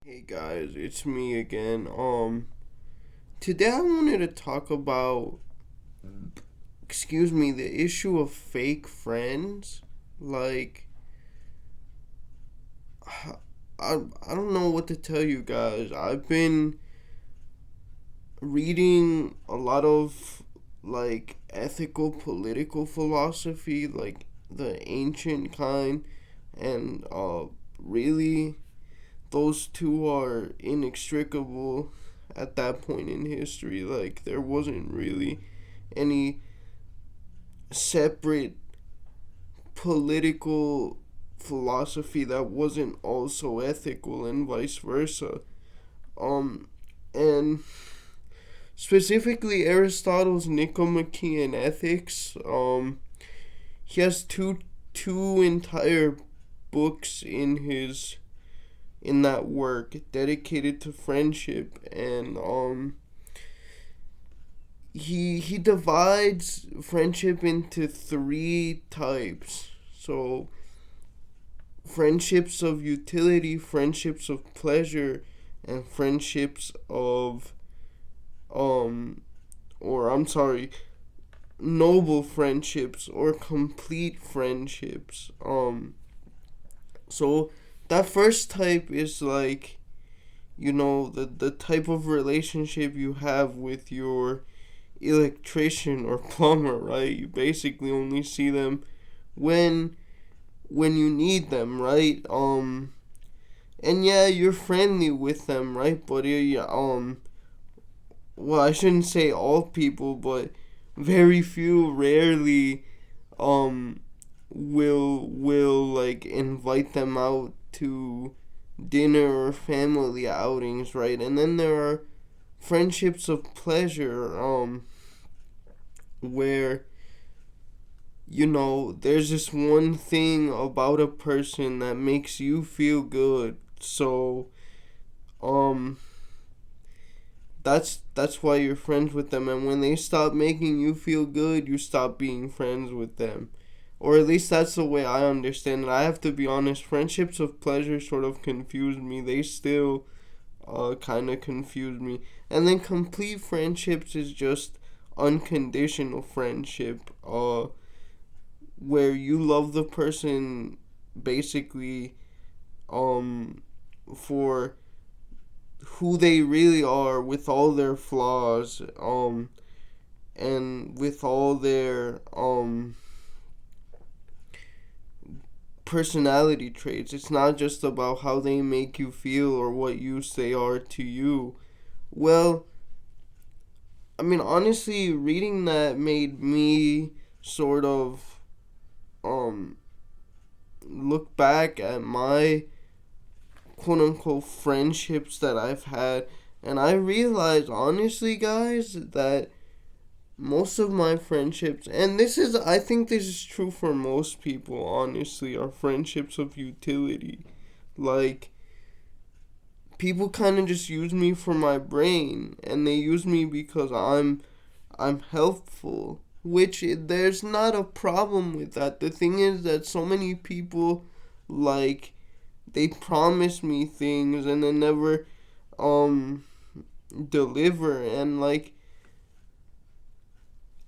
Hey guys, it's me again. Today I wanted to talk about, the issue of fake friends. Like, I don't know what to tell you guys. I've been reading a lot of ethical political philosophy, like the ancient kind, and really those two are inextricable at that point in history. Like, there wasn't really any separate political philosophy that wasn't also ethical, and vice versa. And specifically Aristotle's Nicomachean Ethics. He has two entire books in that work dedicated to friendship, and he divides friendship into three types. So friendships of utility, friendships of pleasure, and friendships of um or I'm sorry, noble friendships or complete friendships. So that first type is like, the type of relationship you have with your electrician or plumber, right? You basically only see them when you need them, right? And yeah, you're friendly with them, right? But well, I shouldn't say all people, but very few rarely um will like invite them out to dinner or family outings, right? And then there are friendships of pleasure, where there's this one thing about a person that makes you feel good. So um that's why you're friends with them, and when they stop making you feel good, you stop being friends with them. Or at least that's the way I understand it. I have to be honest, friendships of pleasure sort of confuse me. They still kind of confuse me. And then complete friendships is just unconditional friendship, where you love the person basically um for who they really are, with all their flaws, and with all their personality traits. It's not just about how they make you feel or what use they are to you. Well, I mean, honestly, reading that made me sort of um look back at my quote unquote friendships that I've had, and I realized, honestly, guys, that most of my friendships, and I think this is true for most people, honestly, are friendships of utility. Like, people kind of just use me for my brain, and they use me because I'm helpful, which there's not a problem with that. The thing is that so many people, like, they promise me things and then never um deliver. And like,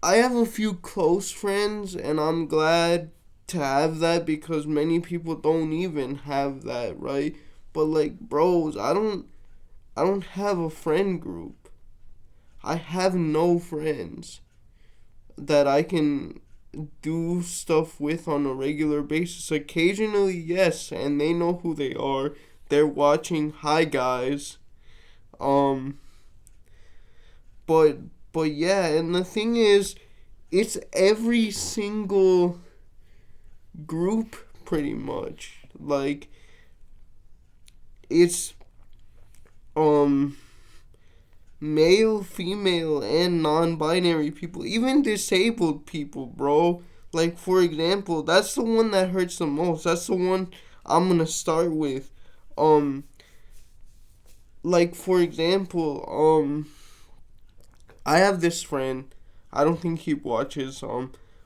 I have a few close friends, and I'm glad to have that, because many people don't even have that, right? But like, bros, I don't have a friend group. I have no friends that I can do stuff with on a regular basis. Occasionally, yes, and they know who they are. They're watching. Hi, guys. Um, but yeah, and the thing is, it's every single group pretty much. Like, it's um male, female, and non-binary people, even disabled people, bro. Like, for example, that's the one that hurts the most. That's the one I'm gonna start with. Um, like, for example, I have this friend. I don't think he watches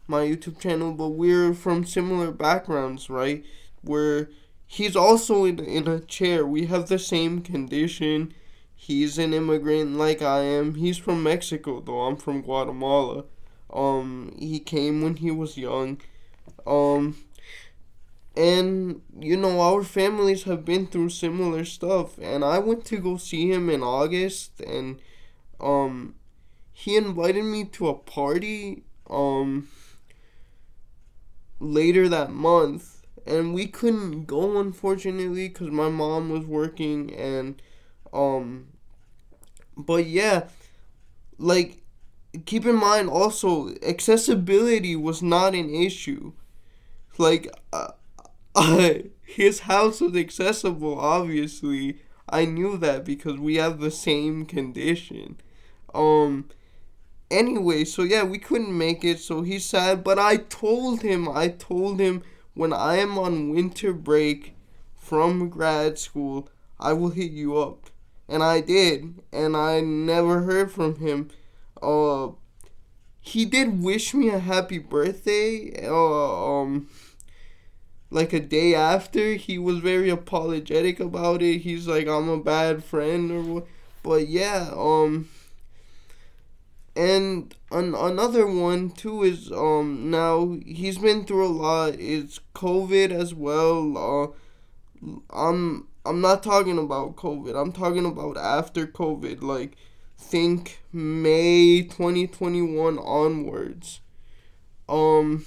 my YouTube channel, but we're from similar backgrounds, right? Where he's also in a chair. We have the same condition. He's an immigrant like I am. He's from Mexico though. I'm from Guatemala. He came when he was young. Um, and our families have been through similar stuff. And I went to go see him in August, and um, he invited me to a party later that month, and we couldn't go unfortunately because my mom was working. And um, but yeah, like, keep in mind also, accessibility was not an issue. Like, his house was accessible, obviously. I knew that because we have the same condition. Um, anyway, so yeah, we couldn't make it, so he's sad, but I told him when I am on winter break from grad school, I will hit you up. And I did, and I never heard from him. Uh, he did wish me a happy birthday. Like a day after, he was very apologetic about it. He's like, I'm a bad friend or what. But yeah, and another one too is now he's been through a lot. It's COVID as well. I'm not talking about COVID. I'm talking about after COVID. Like, think May 2021 onwards. Um,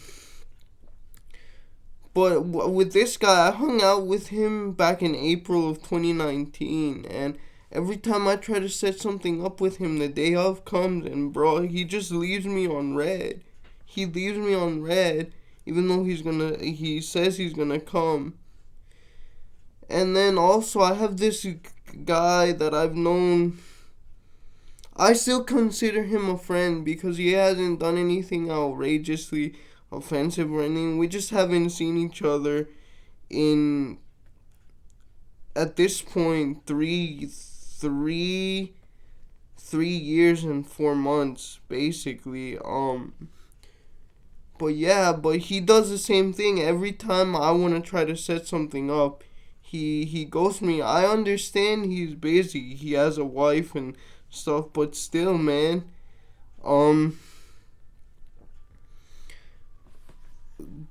but with this guy, I hung out with him back in April of 2019, and every time I try to set something up with him, the day of comes, and bro, he just leaves me on red. He leaves me on red, even though he says he's gonna come. And then also, I have this guy that I've known. I still consider him a friend because he hasn't done anything outrageously offensive or anything. We just haven't seen each other in, at this point, three years and 4 months, basically. But yeah, but he does the same thing every time I want to try to set something up. He ghosts me. I understand he's busy. He has a wife and stuff, but still, man. Um,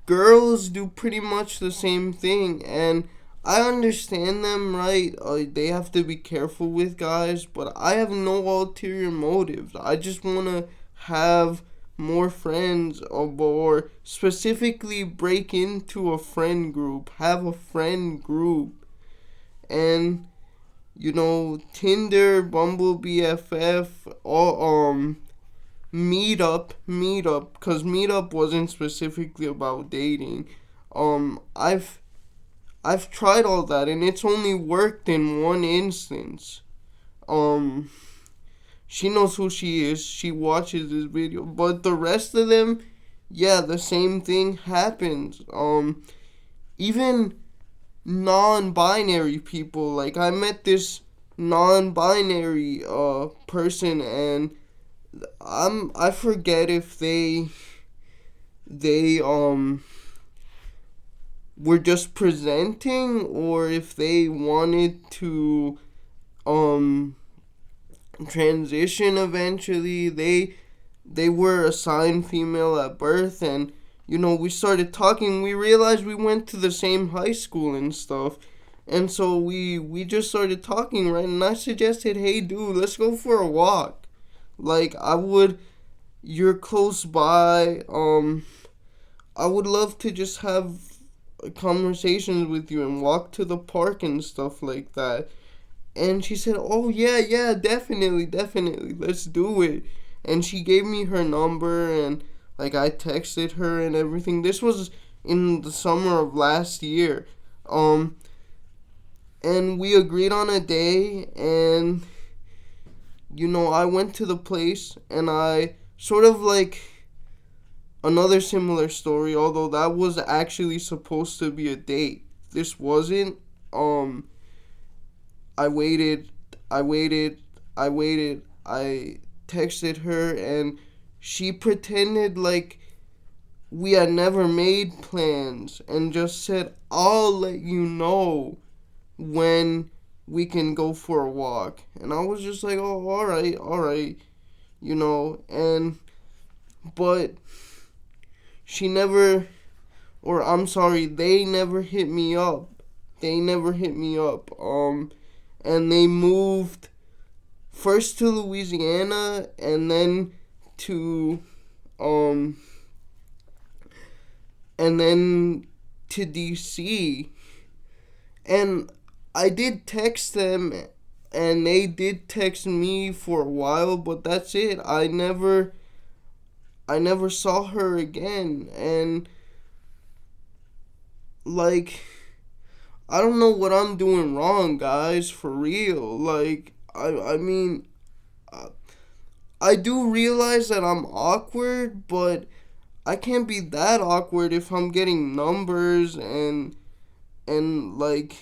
Girls do pretty much the same thing, and I understand them, right? They have to be careful with guys, but I have no ulterior motives. I just want to have more friends, or specifically break into a friend group, have a friend group. And Tinder, Bumble, BFF, all Meetup, cause Meetup wasn't specifically about dating. I've tried all that, and it's only worked in one instance. Um, she knows who she is. She watches this video, but the rest of them, yeah, the same thing happens. Even non-binary people. Like, I met this non-binary person, and I forget if they were just presenting, or if they wanted to um transition eventually. They were assigned female at birth, and we started talking. We realized we went to the same high school and stuff, and so we just started talking, right? And I suggested, hey dude, let's go for a walk. Like, you're close by. I would love to just have conversations with you and walk to the park and stuff like that. And she said, oh yeah, definitely, let's do it. And she gave me her number, and like, I texted her and everything. This was in the summer of last year. And we agreed on a day, and I went to the place, and I sort of like another similar story, although that was actually supposed to be a date. This wasn't. I waited, I waited, I waited. I texted her, and she pretended like we had never made plans and just said, I'll let you know when we can go for a walk. And I was just like, oh, all right, and, but she never, or I'm sorry, they never hit me up. And they moved first to Louisiana and then to, and then to DC. And I did text them, and they did text me for a while, but that's it. I never saw her again. And like, I don't know what I'm doing wrong, guys, for real. Like, I mean, I do realize that I'm awkward, but I can't be that awkward if I'm getting numbers and like,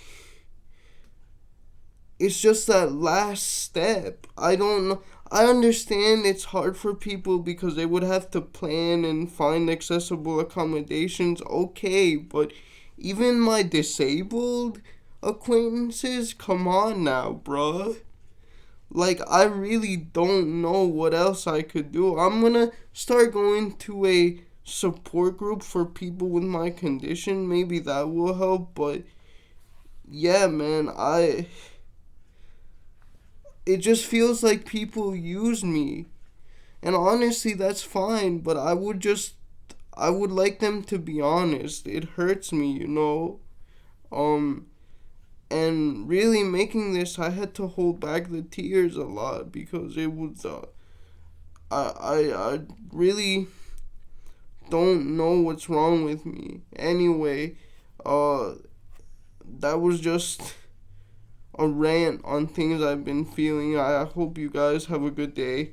it's just that last step. I don't know. I understand it's hard for people because they would have to plan and find accessible accommodations. Okay, but even my disabled acquaintances, come on now, bruh. Like, I really don't know what else I could do. I'm gonna start going to a support group for people with my condition. Maybe that will help, but yeah, man, it just feels like people use me. And honestly, that's fine, but I would like them to be honest. It hurts me. Um, and really making this, I had to hold back the tears a lot because it was, I really don't know what's wrong with me. Anyway, uh, that was just a rant on things I've been feeling. I hope you guys have a good day.